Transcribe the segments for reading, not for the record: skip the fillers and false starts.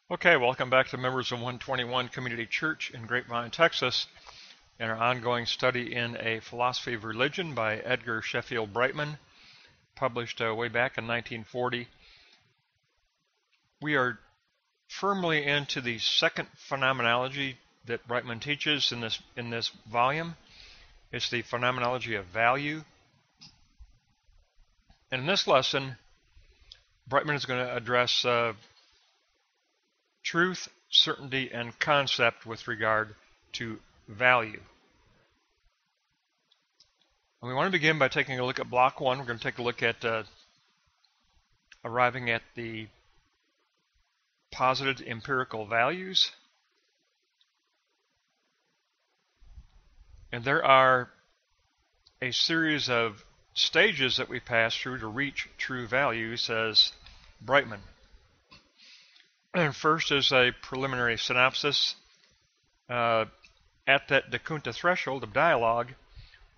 Okay, welcome back to members of 121 Community Church in Grapevine, Texas, and our ongoing study in A Philosophy of Religion by Edgar Sheffield Brightman, published way back in 1940. We are firmly into the second phenomenology that Brightman teaches in this volume. It's the phenomenology of value. And in this lesson, Brightman is going to address truth, certainty, and concept with regard to value. And we want to begin by taking a look at block one. We're going to take a look at arriving at the posited empirical values. And there are a series of stages that we pass through to reach true value, says Brightman. And first is a preliminary synopsis. At that Da Kunta threshold of dialogue,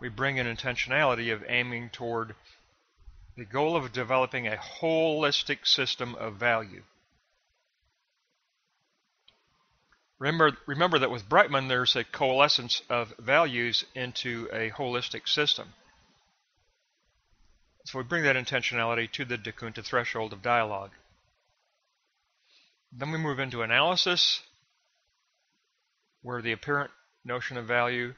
we bring in intentionality of aiming toward the goal of developing a holistic system of value. Remember that with Brightman, there's a coalescence of values into a holistic system. So we bring that intentionality to the Da Kunta threshold of dialogue. Then we move into analysis, where the apparent notion of value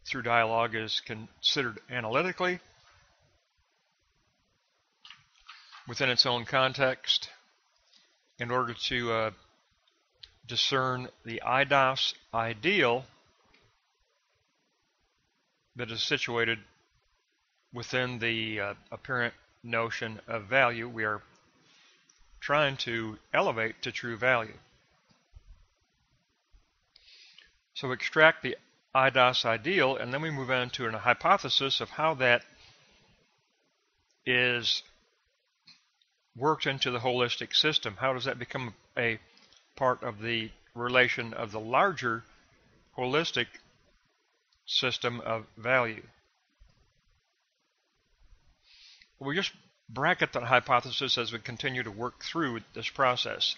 through dialogue is considered analytically within its own context in order to discern the eidos ideal that is situated within the apparent notion of value we are trying to elevate to true value. So we extract the eidos ideal, and then we move on to a hypothesis of how that is worked into the holistic system. How does that become a part of the relation of the larger holistic system of value? We just bracket that hypothesis as we continue to work through this process,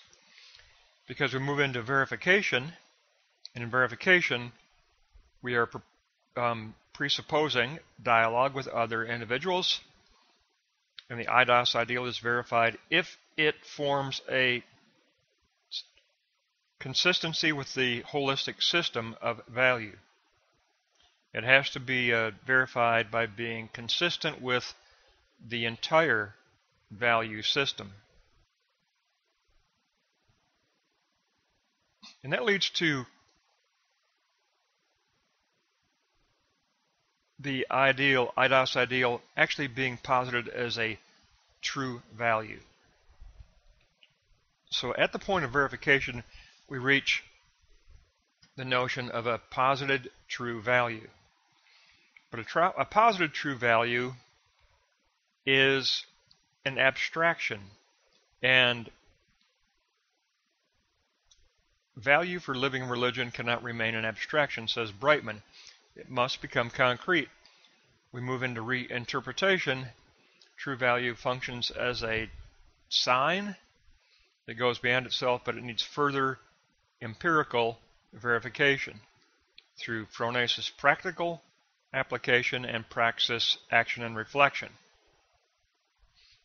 because we move into verification, and in verification we are presupposing dialogue with other individuals, and the eidos ideal is verified if it forms a consistency with the holistic system of value. It has to be verified by being consistent with the entire value system. And that leads to the eidos ideal, actually being posited as a true value. So at the point of verification, we reach the notion of a posited true value. But a posited true value is an abstraction, and value for living religion cannot remain an abstraction, says Brightman. It must become concrete. We move into reinterpretation. True value functions as a sign that goes beyond itself, but it needs further empirical verification through phronesis practical application and praxis action and reflection.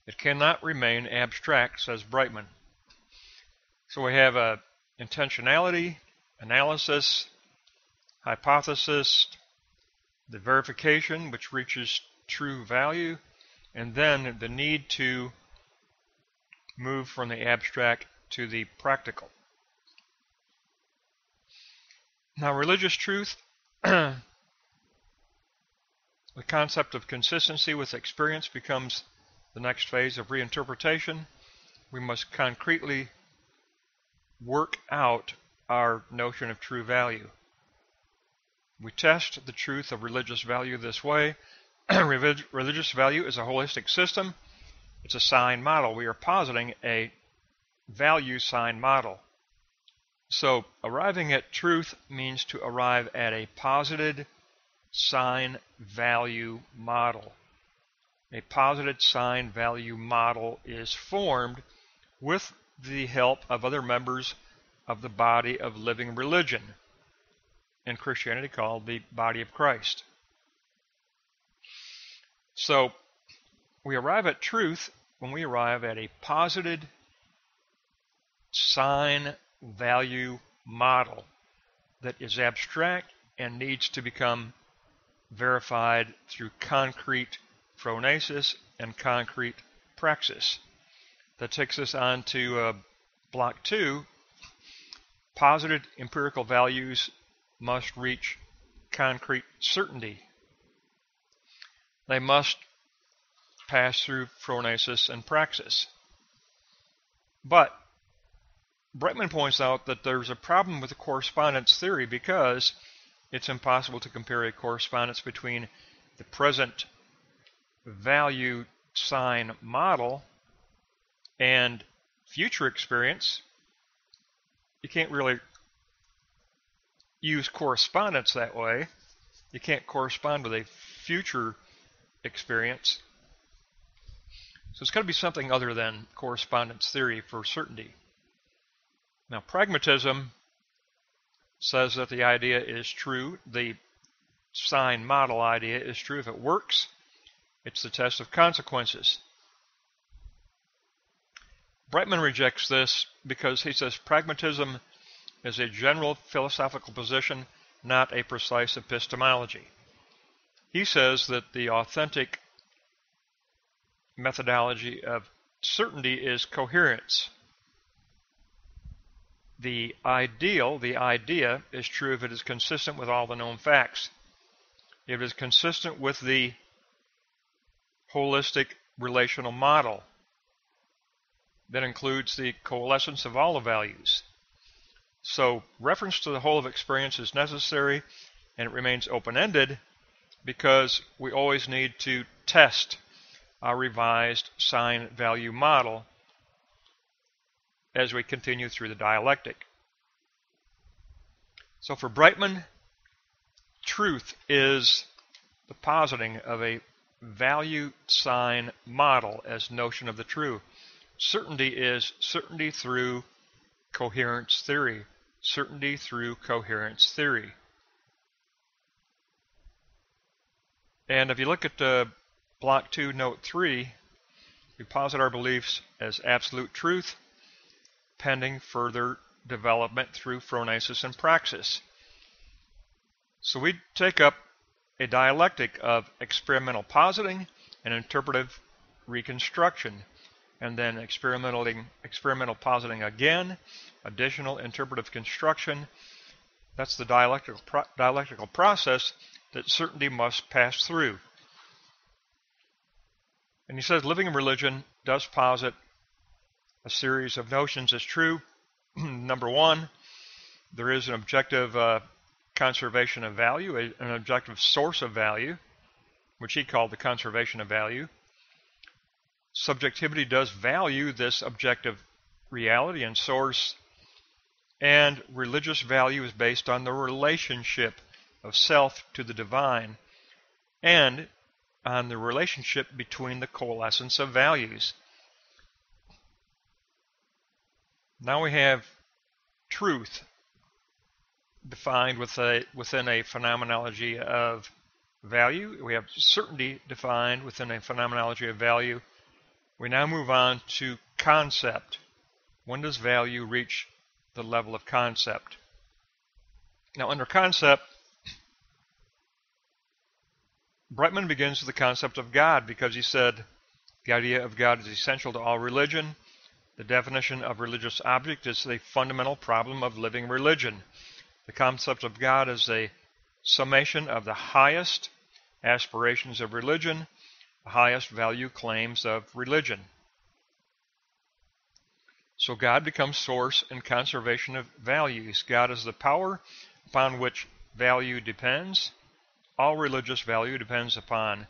It cannot remain abstract, says Brightman. So we have a intentionality, analysis, hypothesis, the verification, which reaches true value, and then the need to move from the abstract to the practical. Now, religious truth, the concept of consistency with experience becomes the next phase of reinterpretation. We must concretely work out our notion of true value. We test the truth of religious value this way. Religious value is a holistic system. It's a sign model. We are positing a value sign model. So arriving at truth means to arrive at a posited sign value model. A posited sign value model is formed with the help of other members of the body of living religion, in Christianity called the body of Christ. So we arrive at truth when we arrive at a posited sign value model that is abstract and needs to become verified through concrete phronesis and concrete praxis. That takes us on to block 2. Posited empirical values must reach concrete certainty. They must pass through phronesis and praxis. But Brightman points out that there's a problem with the correspondence theory because it's impossible to compare a correspondence between the present value sign model and future experience. You can't really use correspondence that way. You can't correspond with a future experience. So it's got to be something other than correspondence theory for certainty. Now, pragmatism says that the idea is true. The sign model idea is true. If it works, it's the test of consequences. Brightman rejects this because he says pragmatism is a general philosophical position, not a precise epistemology. He says that the authentic methodology of certainty is coherence. The idea, is true if it is consistent with all the known facts. If it is consistent with the holistic relational model that includes the coalescence of all the values. So reference to the whole of experience is necessary, and it remains open-ended because we always need to test our revised sign value model as we continue through the dialectic. So for Brightman, truth is the positing of a value sign model as notion of the true. Certainty is certainty through coherence theory. Certainty through coherence theory. And if you look at Block 2, Note 3, we posit our beliefs as absolute truth, pending further development through phronesis and praxis. So we take up a dialectic of experimental positing and interpretive reconstruction, and then experimental positing again, additional interpretive construction. That's the dialectical process that certainty must pass through. And he says living religion does posit a series of notions as true. Number 1, there is an objective conservation of value, an objective source of value, which he called the conservation of value. Subjectivity does value this objective reality and source, and religious value is based on the relationship of self to the divine and on the relationship between the coalescence of values. Now we have truth defined within a phenomenology of value. We have certainty defined within a phenomenology of value. We now move on to concept. When does value reach the level of concept? Now, under concept, Brightman begins with the concept of God because he said the idea of God is essential to all religion. The definition of religious object is the fundamental problem of living religion. The concept of God is a summation of the highest aspirations of religion, the highest value claims of religion. So God becomes source and conservation of values. God is the power upon which value depends. All religious value depends upon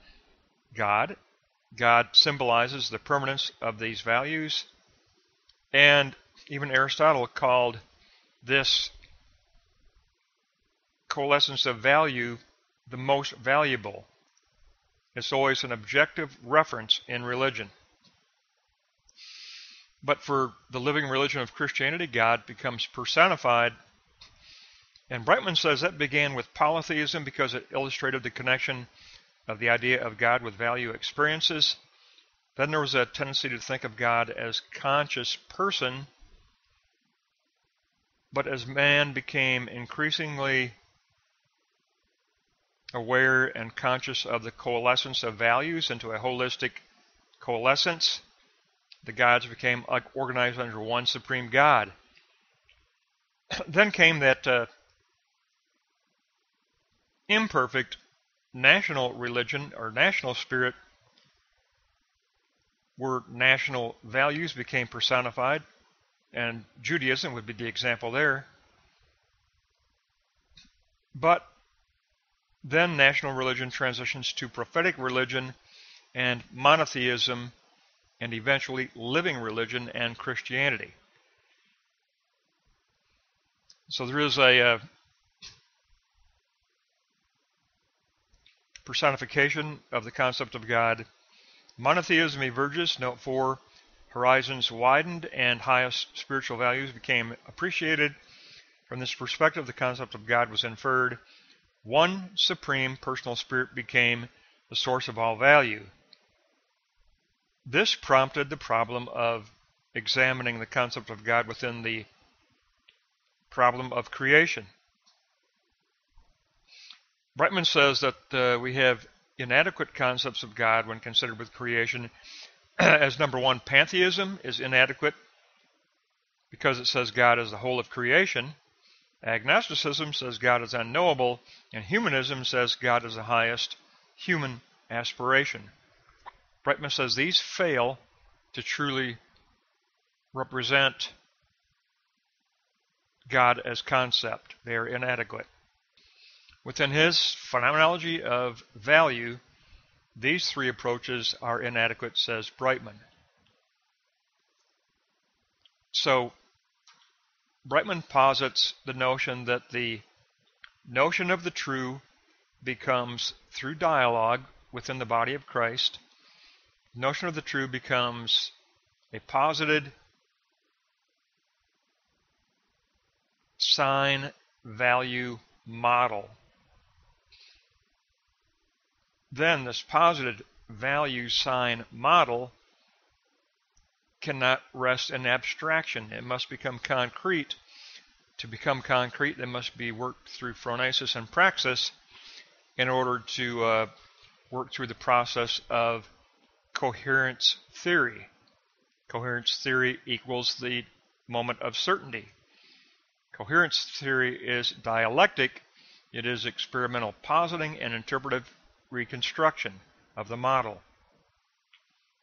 God. God symbolizes the permanence of these values. And even Aristotle called this coalescence of value the most valuable. It's always an objective reference in religion. But for the living religion of Christianity, God becomes personified. And Brightman says that began with polytheism because it illustrated the connection of the idea of God with value experiences. Then there was a tendency to think of God as conscious person. But as man became increasingly aware and conscious of the coalescence of values into a holistic coalescence, the gods became organized under one supreme God. Then came that imperfect national religion or national spirit where national values became personified, and Judaism would be the example there. But then national religion transitions to prophetic religion and monotheism, and eventually living religion and Christianity. So there is a personification of the concept of God. Monotheism emerges. Note 4, horizons widened and highest spiritual values became appreciated. From this perspective, the concept of God was inferred. One supreme personal spirit became the source of all value. This prompted the problem of examining the concept of God within the problem of creation. Brightman says that we have inadequate concepts of God when considered with creation. As number one, pantheism is inadequate because it says God is the whole of creation. Agnosticism says God is unknowable, and humanism says God is the highest human aspiration. Brightman says these fail to truly represent God as concept. They are inadequate. Within his phenomenology of value, these three approaches are inadequate, says Brightman. So, Brightman posits the notion that the notion of the true becomes, through dialogue within the body of Christ, the notion of the true becomes a posited sign value model. Then this posited value sign model cannot rest in abstraction. It must become concrete. To become concrete, they must be worked through phronesis and praxis in order to work through the process of coherence theory. Coherence theory equals the moment of certainty. Coherence theory is dialectic. It is experimental positing and interpretive reconstruction of the model.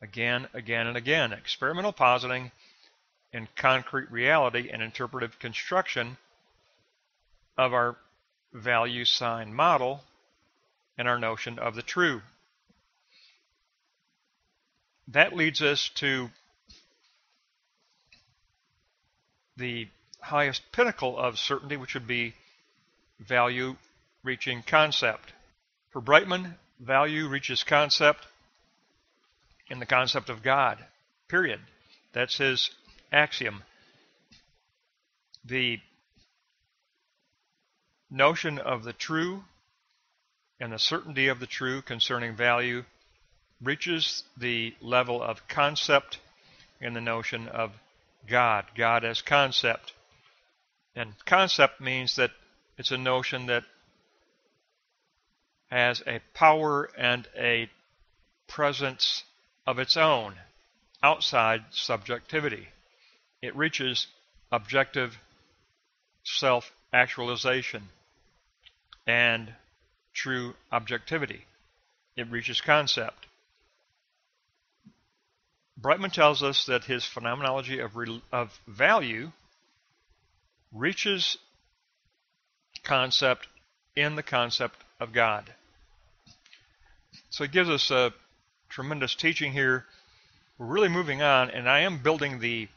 Again, and again. Experimental positing in concrete reality and interpretive construction of our value sign model and our notion of the true. That leads us to the highest pinnacle of certainty, which would be value reaching concept. For Brightman, value reaches concept in the concept of God, period. That's his axiom. The notion of the true and the certainty of the true concerning value reaches the level of concept in the notion of God, God as concept. And concept means that it's a notion that has a power and a presence of its own, outside subjectivity. It reaches objective self-actualization and true objectivity. It reaches concept. Brightman tells us that his phenomenology of value reaches concept in the concept of God. So he gives us a tremendous teaching here. We're really moving on, and I am building the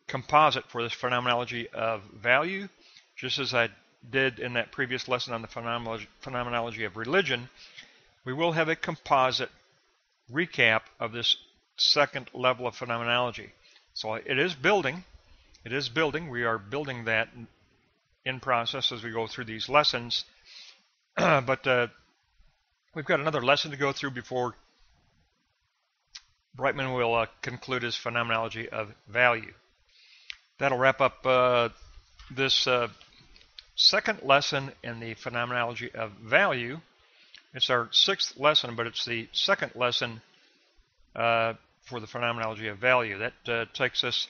composite for this phenomenology of value, just as I did in that previous lesson on the phenomenology of religion. We will have a composite recap of this second level of phenomenology. So it is building. It is building. We are building that in process as we go through these lessons. But we've got another lesson to go through before Brightman will conclude his phenomenology of value. That'll wrap up this second lesson in the phenomenology of value. It's our 6th lesson, but it's the 2nd lesson for the phenomenology of value. That takes us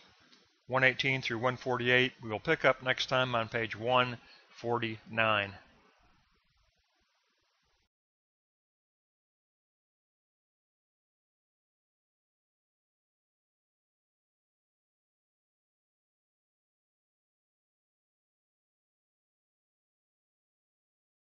118 through 148. We will pick up next time on page 149.